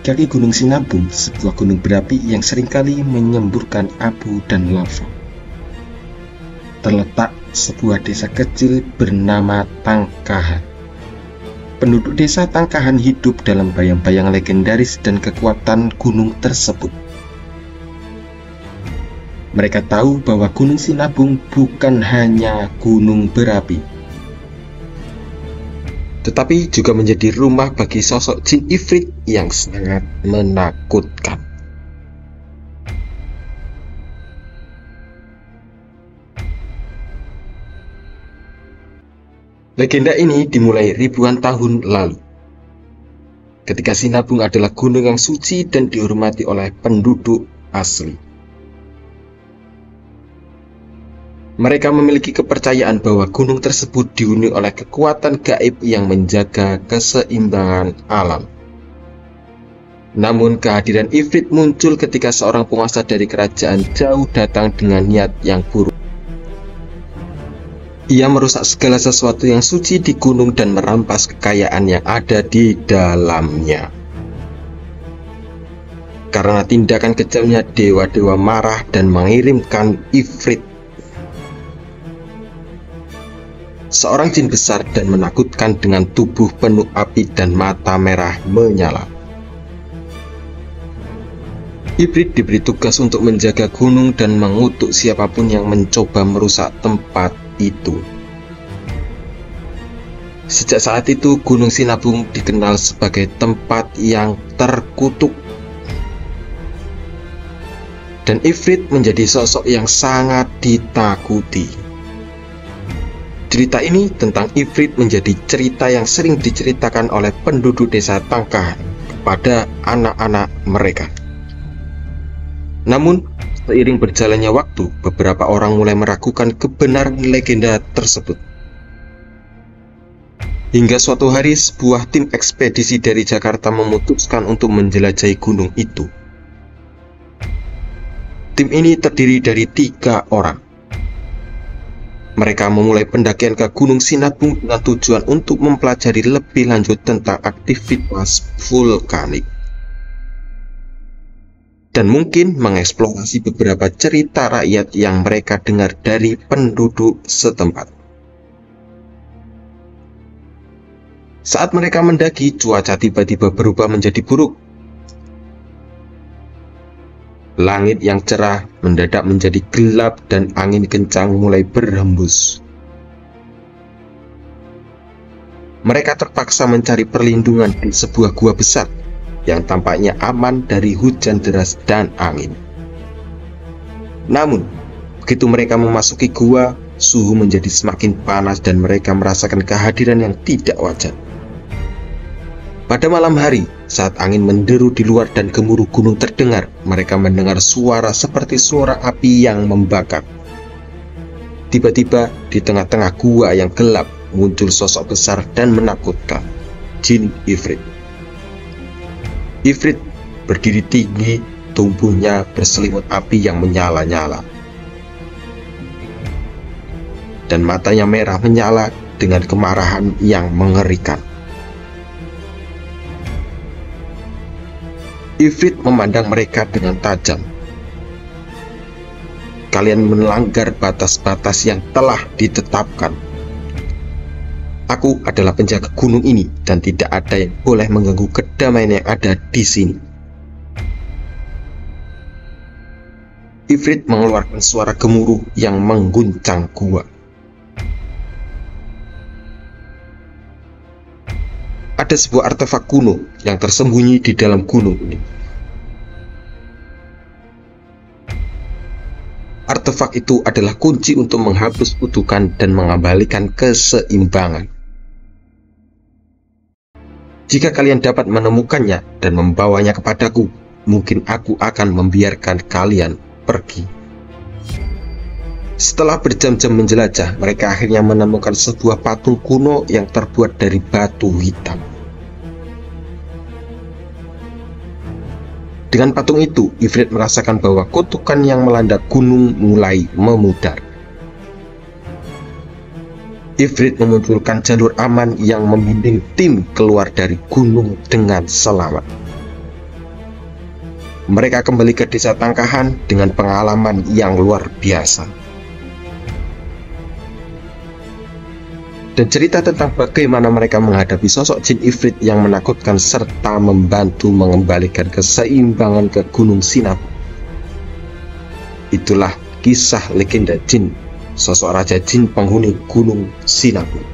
Kaki Gunung Sinabung, sebuah gunung berapi yang seringkali menyemburkan abu dan lava, terletak sebuah desa kecil bernama Tangkahan. Penduduk desa Tangkahan hidup dalam bayang-bayang legendaris dan kekuatan gunung tersebut. Mereka tahu bahwa Gunung Sinabung bukan hanya gunung berapi, tetapi juga menjadi rumah bagi sosok jin ifrit yang sangat menakutkan. Legenda ini dimulai ribuan tahun lalu, ketika Sinabung adalah gunung yang suci dan dihormati oleh penduduk asli. Mereka memiliki kepercayaan bahwa gunung tersebut dihuni oleh kekuatan gaib yang menjaga keseimbangan alam. Namun kehadiran ifrit muncul ketika seorang penguasa dari kerajaan jauh datang dengan niat yang buruk. Ia merusak segala sesuatu yang suci di gunung dan merampas kekayaan yang ada di dalamnya. Karena tindakan kejamnya, dewa-dewa marah dan mengirimkan ifrit, seorang jin besar dan menakutkan dengan tubuh penuh api dan mata merah menyala. Ifrit diberi tugas untuk menjaga gunung dan mengutuk siapapun yang mencoba merusak tempat itu. Sejak saat itu, Gunung Sinabung dikenal sebagai tempat yang terkutuk. Dan ifrit menjadi sosok yang sangat ditakuti. Cerita ini tentang ifrit menjadi cerita yang sering diceritakan oleh penduduk desa Tangkahan kepada anak-anak mereka. Namun, seiring berjalannya waktu, beberapa orang mulai meragukan kebenaran legenda tersebut. Hingga suatu hari, sebuah tim ekspedisi dari Jakarta memutuskan untuk menjelajahi gunung itu. Tim ini terdiri dari 3 orang. Mereka memulai pendakian ke Gunung Sinabung dengan tujuan untuk mempelajari lebih lanjut tentang aktivitas vulkanik dan mungkin mengeksplorasi beberapa cerita rakyat yang mereka dengar dari penduduk setempat. Saat mereka mendaki, cuaca tiba-tiba berubah menjadi buruk. Langit yang cerah mendadak menjadi gelap dan angin kencang mulai berhembus. Mereka terpaksa mencari perlindungan di sebuah gua besar yang tampaknya aman dari hujan deras dan angin. Namun, begitu mereka memasuki gua, suhu menjadi semakin panas dan mereka merasakan kehadiran yang tidak wajar. Pada malam hari, saat angin menderu di luar dan gemuruh gunung terdengar, mereka mendengar suara seperti suara api yang membakar. Tiba-tiba, di tengah-tengah gua yang gelap, muncul sosok besar dan menakutkan, jin ifrit. Ifrit berdiri tinggi, tubuhnya berselimut api yang menyala-nyala. Dan matanya merah menyala dengan kemarahan yang mengerikan. Ifrit memandang mereka dengan tajam. Kalian melanggar batas-batas yang telah ditetapkan. Aku adalah penjaga gunung ini dan tidak ada yang boleh mengganggu kedamaian yang ada di sini. Ifrit mengeluarkan suara gemuruh yang mengguncang gua. Ada sebuah artefak kuno yang tersembunyi di dalam gunung ini. Artefak itu adalah kunci untuk menghapus kutukan dan mengembalikan keseimbangan. Jika kalian dapat menemukannya dan membawanya kepadaku, mungkin aku akan membiarkan kalian pergi. Setelah berjam-jam menjelajah, mereka akhirnya menemukan sebuah patung kuno yang terbuat dari batu hitam. Dengan patung itu, Ifrit merasakan bahwa kutukan yang melanda gunung mulai memudar. Ifrit memunculkan jalur aman yang membimbing tim keluar dari gunung dengan selamat. mereka kembali ke desa Tangkahan dengan pengalaman yang luar biasa. Dan cerita tentang bagaimana mereka menghadapi sosok jin ifrit yang menakutkan serta membantu mengembalikan keseimbangan ke Gunung Sinabung. Itulah kisah legenda jin, sosok raja jin penghuni Gunung Sinabung.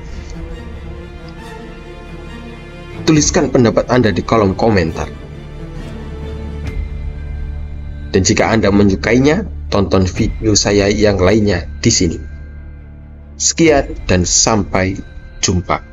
Tuliskan pendapat Anda di kolom komentar. Dan jika Anda menyukainya, tonton video saya yang lainnya di sini. Sekian dan sampai jumpa.